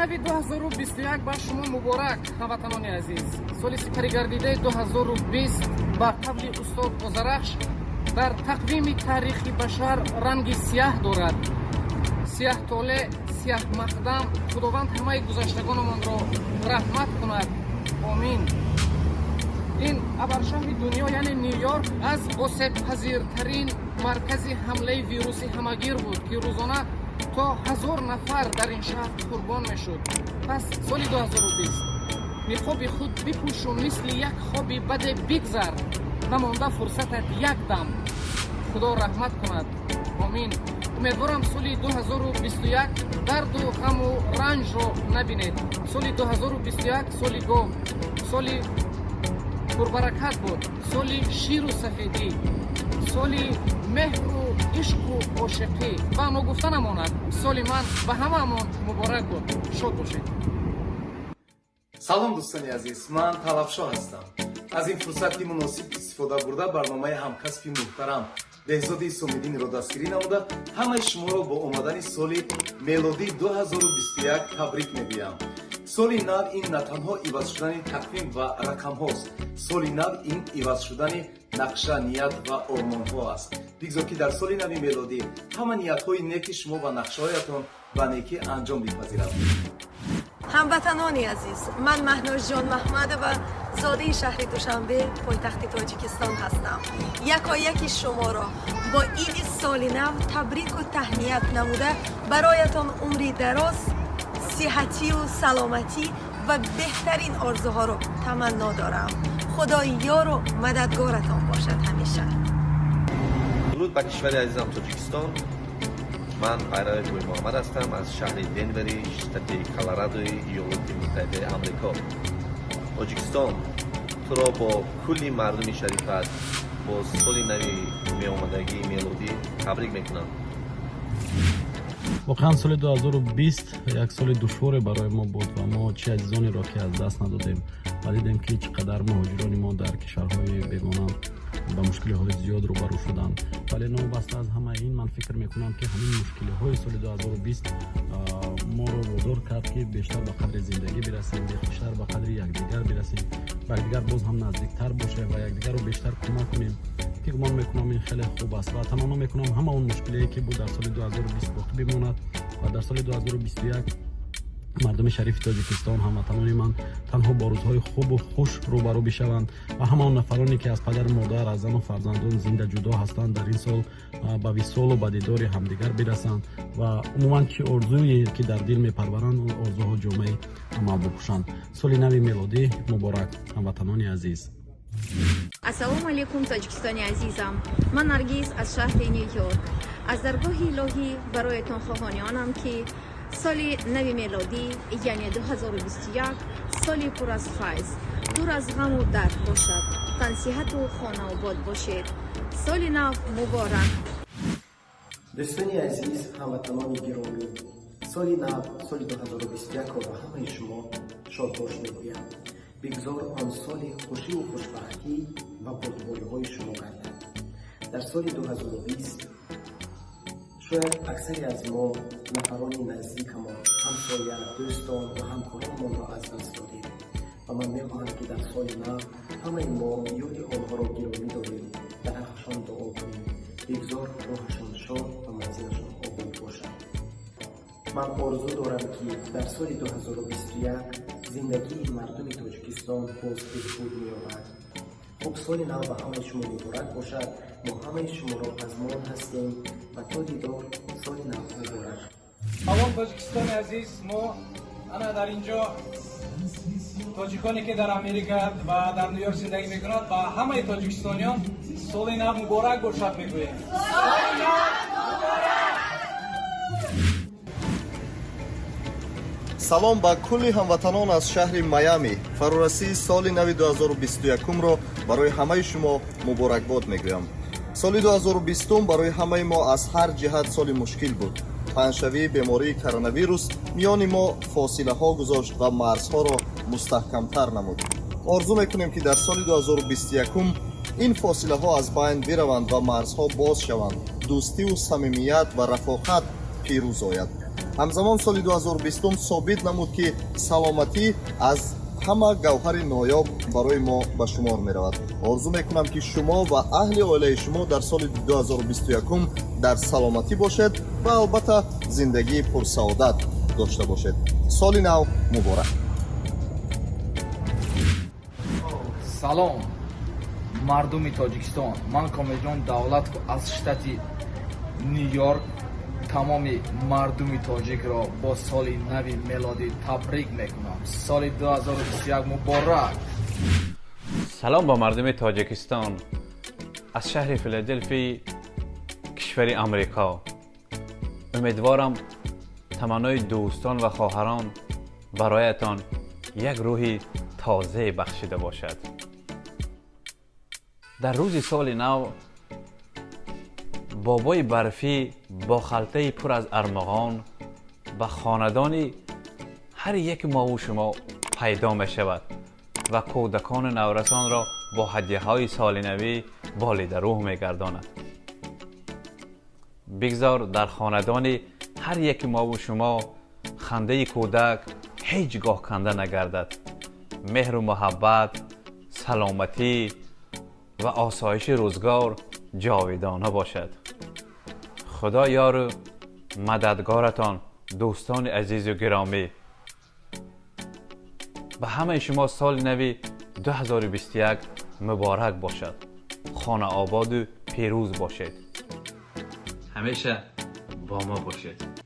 нави 2021 ба шумо муборак, ҳамватанони азиз. соли сипаригардидаи 2020 ба қавли устод Озарахш дар тақвими таърихи башар ранги сиёҳ дорад. сиёҳтоле, сиёҳмақдам. худованд ҳамаи гузаштагонамонро раҳмат кунад. омин. ин абаршаҳри дунё яъне Нью-Йорк аз осебпазиртарин маркази ҳамлаи вируси ҳамагир буд, ки рӯзона то 1000 нафар дар ин шаҳр қурбон мешуд. пас соли 2020 ниқоби худ бипӯшу, мисли як хоби баде бигзар. намонда фурсатат як дам. худо раҳмат кунад. омин. умедворам соли 2021 дарду ғаму ранҷро набинед. соли 2021 соли гоҳ, соли пурбаракат буд, соли ширу сафедӣ, соли меҳру ишқу ошиқӣ ва ногуфта намонад. соли ман ба ҳамаамон муборак буд. шод бошед. салом дӯстони азиз, ман талабшоҳ ҳастам. аз ин фурсати муносиб истифода бурда барномаи ҳамкасби муҳтарам беҳзоди исомиддинро дастгирӣ намуда ҳамаи шуморо бо омадани соли мелодии 2021 табрик мегӯям. соли нав ин на танҳо иваз шудани тақвим ва рақамҳост. соли нав ин иваз шудани нақша, ният ва ормонҳо аст. бигзор ки дар соли нави мелодӣ ҳама ниятҳои неки шумо ва нақшаҳоятон ба некӣ анҷом бипазирад. ҳамватанони азиз, ман маҳнозҷон маҳмадова зодаи шаҳри душанбе, пойтахти тоҷикистон ҳастам. якояки шуморо бо иди соли нав табрику таҳният намуда бароятон умри дароз, сиҳатию саломатӣ ва беҳтарин орзуҳоро таманно дорам. худо ёру мададгоратон бошад ҳамеша. дуруд ба кишвари азизам Тоҷикистон. ман Айраи Гӯй Муҳаммад ҳастам аз шаҳри Денвери, штати Колорадои Иёлоти Муттаҳидаи Амрико. Тоҷикистон туро бо кулли мардуми шарифат бо соли нави меомадагии мелодӣ табрик мекунам. воқеан соли 2020 як соли душворе барои мо буд ва мо чӣ азизонеро ки аз даст надодем ва дидем ки чӣ қадар муҳоҷирони мо дар кишварҳои бемона ба мушкилиҳои зиёд рӯбарӯ шуданд. вале новобаста аз ҳамаи ин ман фикр мекунам ки ҳамин мушкилиҳои соли 2020 моро водор кард ки бештар ба қадри зиндагӣ бирасем, бештар ба қадри якдигар бирасем, ба якдигар боз ҳам наздиктар бошем ва якдигарро бештар кӯмак кунем. ки гумон мекунам ин хеле хуб аст ва таманно мекунам ҳама он мушкилие ки буд дар соли 2020 боқӣ бимонад ва дар соли 2021 мардуми шарифи Тоҷикистон, ҳамватанони ман танҳо бо рӯзҳои хубу хуш рӯбарӯ бишаванд ва ҳама он нафароне ки аз падару модар, аз зану фарзандон зинда ҷудо ҳастанд дар ин сол ба висолу ба дидори ҳамдигар бирасанд ва умуман чӣ орзуе ки дар дил мепарваранд он орзуҳо ҷомеӣ амал букушанд. соли нави мелодӣ муборак, ҳамватанони азиз. ассалому алайкум тоҷикистони азизам. ман наргиз аз шаҳри Нью-Йорк. аз даргоҳи илоҳӣ бароятон хоҳонёнам ки соли нави мелодӣ яъне 2021 соли пур аз файз, дур аз ғаму дард бошад. тансиҳату хонаобод бошед. соли нав муборак. дӯстони азиз, ҳамватанони гиромӣ, соли нав, соли 2021 ба ҳамаи шумо шодбош мегӯям. бигзор он соли хушиву хушбахтӣ ва бурдбоиҳои шумо гардад. дар соли 2020 шояд аксаре аз мо нафарони наздикамон, ҳамсоя, дӯстон ва ҳамкоронмонро аз даст додем ва ман мехоҳам ки дар соли нав ҳамаи мо ёди онҳоро гиромӣ дорем, барахшон дуо кунем. бигзор роҳашон шод ва манзилашон обод бошад. ман орзу дорам ки дар соли 2021 зиндагии мардуми Тоҷикистон боз беҳбуд меёбад. хуб, соли нав ба ҳамаи шумо муборак бошад. мо ҳамаи шуморо пазмон ҳастем ва то дидор, соли нав муборак. салом тоҷикистони азиз, мо ана дар инҷо тоҷиконе ки дар Америка ва дар Нью-Йорк зиндагӣ мекунанд ба ҳамаи тоҷикистониён соли нав муборак бошад мегӯем. салом ба кулли ҳамватанон аз шаҳри Майами. фарорасии соли нави 2021-ро барои ҳамаи шумо муборакбод мегӯям. соли 2020 барои ҳамаи мо аз ҳар ҷиҳат соли мушкил буд. паҳншавии бемории коронавирус миёни мо фосилаҳо гузошт ва марзҳоро мустаҳкамтар намуд. орзу мекунем ки дар соли 2021 ин фосилаҳо аз байн бираванд ва марзҳо боз шаванд. дӯстиву самимият ва рафоқат пирӯз ояд. ҳамзамон соли 2020 собит намуд ки саломатӣ аз ҳама гавҳари ноёб барои мо ба шумор меравад. орзу мекунам ки шумо ва аҳли оилаи шумо дар соли 2021 дар саломатӣ бошед ва албатта зиндагии пурсаодат дошта бошед. соли нав муборак. салом мардуми тоҷикистон, ман комилҷон давлатов аз штати нью-йорк тамоми мардуми тоҷикро бо соли нави мелодӣ табрик мекунам. соли 2021 муборак. салом ба мардуми тоҷикистон аз шаҳри филаделфи кишвари амрико. умедворам таманнои дӯстон ва хоҳарон бароятон як рӯҳи тоза бахшида бошад. дар рӯзи соли нав бобои барфӣ бо халтаи пур аз армағон ба хонадони ҳар яки мову шумо пайдо мешавад ва кӯдакони наврасонро бо ҳадияҳои солинавӣ болидарӯҳ мегардонад. бигзор дар хонадони ҳар яки мову шумо хандаи кӯдак ҳеҷ гоҳ канда нагардад. меҳру муҳаббат, саломатӣ ва осоиши рӯзгор ҷовидона бошад. худо ёру мададгоратон, дӯстони азизу гиромӣ. ба ҳамаи шумо соли нави 2021 муборак бошад. хона ободу пирӯз бошед. ҳамеша бо мо бошед.